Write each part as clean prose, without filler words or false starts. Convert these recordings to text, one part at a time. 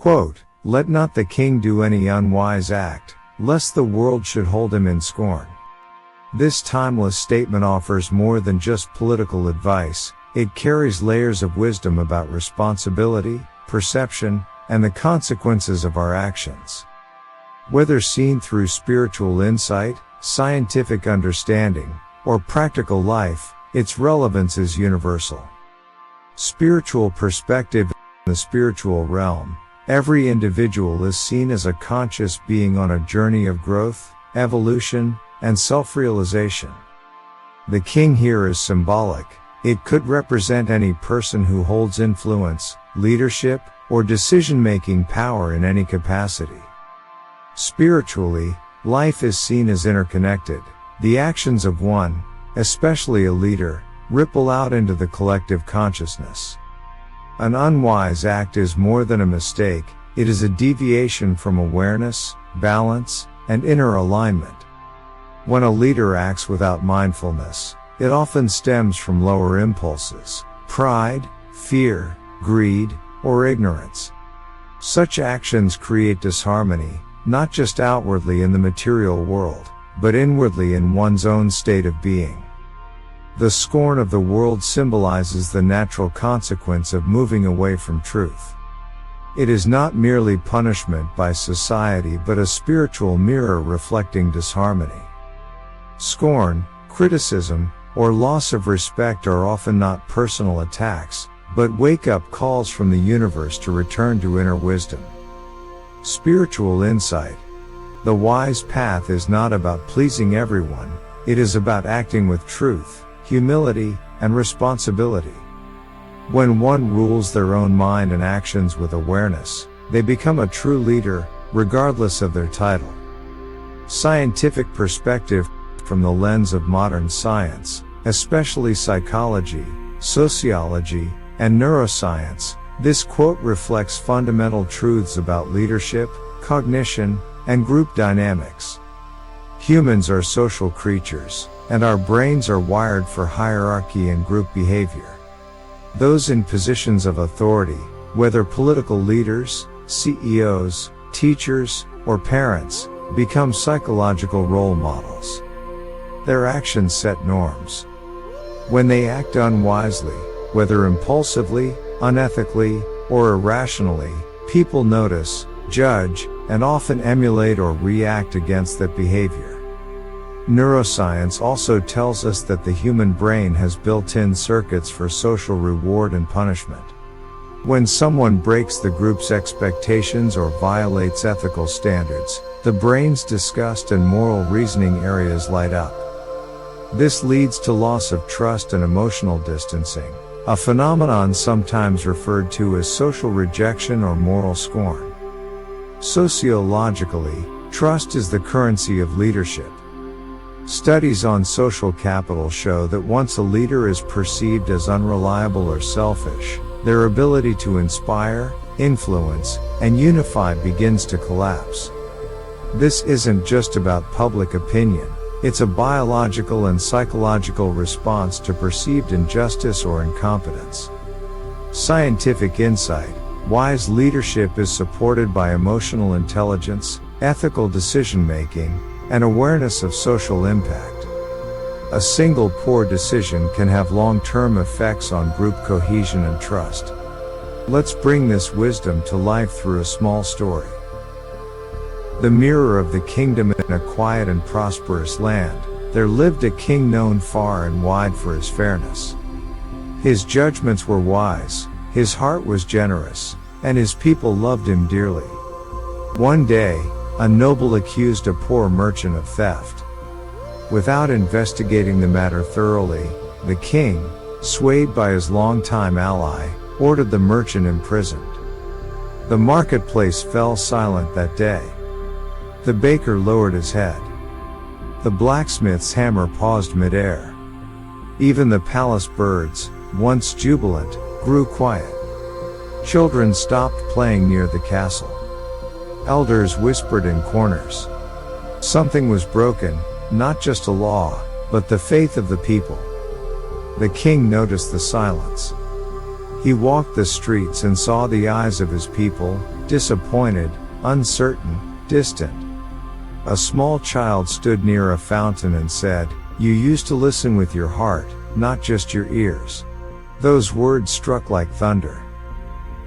Quote, "Let not the king do any unwise act, lest the world should hold him in scorn." This timeless statement offers more than just political advice. It carries layers of wisdom about responsibility, perception, and the consequences of our actions. Whether seen through spiritual insight, scientific understanding, or practical life, its relevance is universal. Spiritual perspective. In the spiritual realm, every individual is seen as a conscious being on a journey of growth, evolution, and self-realization. The king here is symbolic. It could represent any person who holds influence, leadership, or decision-making power in any capacity. Spiritually, life is seen as interconnected. The actions of one, especially a leader, ripple out into the collective consciousness. An unwise act is more than a mistake, it is a deviation from awareness, balance, and inner alignment. When a leader acts without mindfulness, it often stems from lower impulses, pride, fear, greed, or ignorance. Such actions create disharmony, not just outwardly in the material world, but inwardly in one's own state of being. The scorn of the world symbolizes the natural consequence of moving away from truth. It is not merely punishment by society but a spiritual mirror reflecting disharmony. Scorn, criticism, or loss of respect are often not personal attacks, but wake-up calls from the universe to return to inner wisdom. Spiritual insight. The wise path is not about pleasing everyone, it is about acting with truth, humility, and responsibility. When one rules their own mind and actions with awareness, they become a true leader, regardless of their title. Scientific perspective. From the lens of modern science, especially psychology, sociology, and neuroscience, this quote reflects fundamental truths about leadership, cognition, and group dynamics. Humans are social creatures, and our brains are wired for hierarchy and group behavior. Those in positions of authority, whether political leaders, CEOs, teachers, or parents, become psychological role models. Their actions set norms. When they act unwisely, whether impulsively, unethically, or irrationally, people notice, judge, and often emulate or react against that behavior. Neuroscience also tells us that the human brain has built-in circuits for social reward and punishment. When someone breaks the group's expectations or violates ethical standards, the brain's disgust and moral reasoning areas light up. This leads to loss of trust and emotional distancing, a phenomenon sometimes referred to as social rejection or moral scorn. Sociologically, trust is the currency of leadership. Studies on social capital show that once a leader is perceived as unreliable or selfish, their ability to inspire, influence, and unify begins to collapse. This isn't just about public opinion. It's a biological and psychological response to perceived injustice or incompetence. Scientific insight. Wise leadership is supported by emotional intelligence, ethical decision-making, and awareness of social impact. A single poor decision can have long-term effects on group cohesion and trust. Let's bring this wisdom to life through a small story. The mirror of the kingdom. In a quiet and prosperous land, there lived a king known far and wide for his fairness. His judgments were wise, his heart was generous, and his people loved him dearly. One day, a noble accused a poor merchant of theft. Without investigating the matter thoroughly, the king, swayed by his longtime ally, ordered the merchant imprisoned. The marketplace fell silent that day. The baker lowered his head. The blacksmith's hammer paused mid-air. Even the palace birds, once jubilant, grew quiet. Children stopped playing near the castle. Elders whispered in corners. Something was broken, not just a law, but the faith of the people. The king noticed the silence. He walked the streets and saw the eyes of his people, disappointed, uncertain, distant. A small child stood near a fountain and said, "You used to listen with your heart, not just your ears." Those words struck like thunder.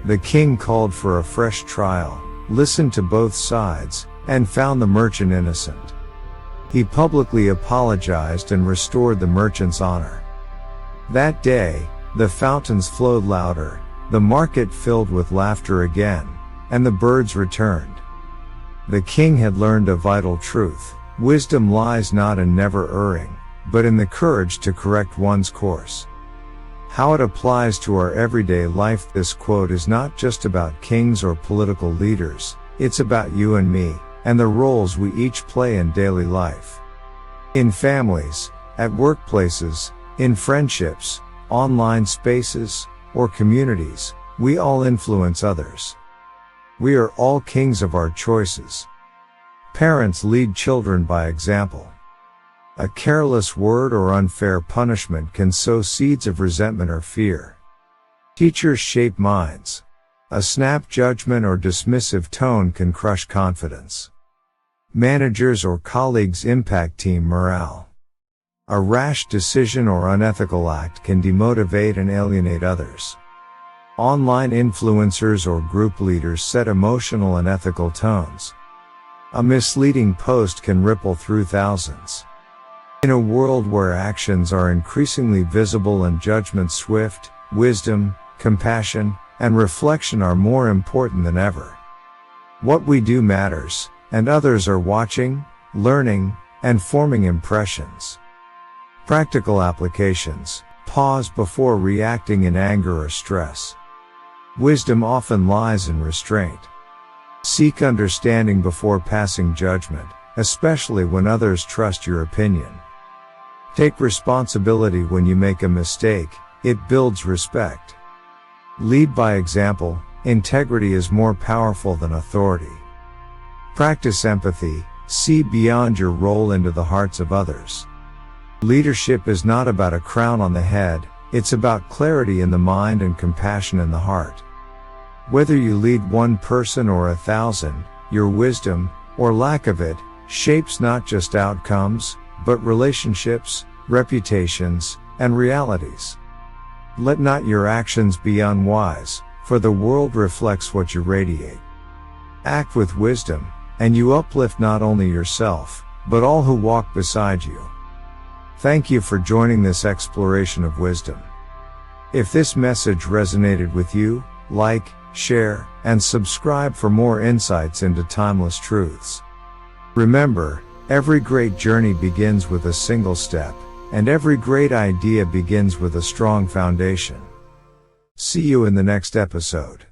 The king called for a fresh trial, listened to both sides, and found the merchant innocent. He publicly apologized and restored the merchant's honor. That day, the fountains flowed louder, the market filled with laughter again, and the birds returned. The king had learned a vital truth: wisdom lies not in never erring, but in the courage to correct one's course. How it applies to our everyday life. This quote is not just about kings or political leaders, it's about you and me, and the roles we each play in daily life. In families, at workplaces, in friendships, online spaces, or communities, we all influence others. We are all kings of our choices. Parents lead children by example. A careless word or unfair punishment can sow seeds of resentment or fear. Teachers shape minds. A snap judgment or dismissive tone can crush confidence. Managers or colleagues impact team morale. A rash decision or unethical act can demotivate and alienate others. Online influencers or group leaders set emotional and ethical tones. A misleading post can ripple through thousands. In a world where actions are increasingly visible and judgment swift, wisdom, compassion, and reflection are more important than ever. What we do matters, and others are watching, learning, and forming impressions. Practical applications: pause before reacting in anger or stress. Wisdom often lies in restraint. Seek understanding before passing judgment, especially when others trust your opinion. Take responsibility when you make a mistake, it builds respect. Lead by example, integrity is more powerful than authority. Practice empathy, see beyond your role into the hearts of others. Leadership is not about a crown on the head, it's about clarity in the mind and compassion in the heart. Whether you lead one person or 1,000, your wisdom, or lack of it, shapes not just outcomes, but relationships, reputations, and realities. Let not your actions be unwise, for the world reflects what you radiate. Act with wisdom, and you uplift not only yourself, but all who walk beside you. Thank you for joining this exploration of wisdom. If this message resonated with you, like, share, and subscribe for more insights into timeless truths. Remember, every great journey begins with a single step, and every great idea begins with a strong foundation. See you in the next episode.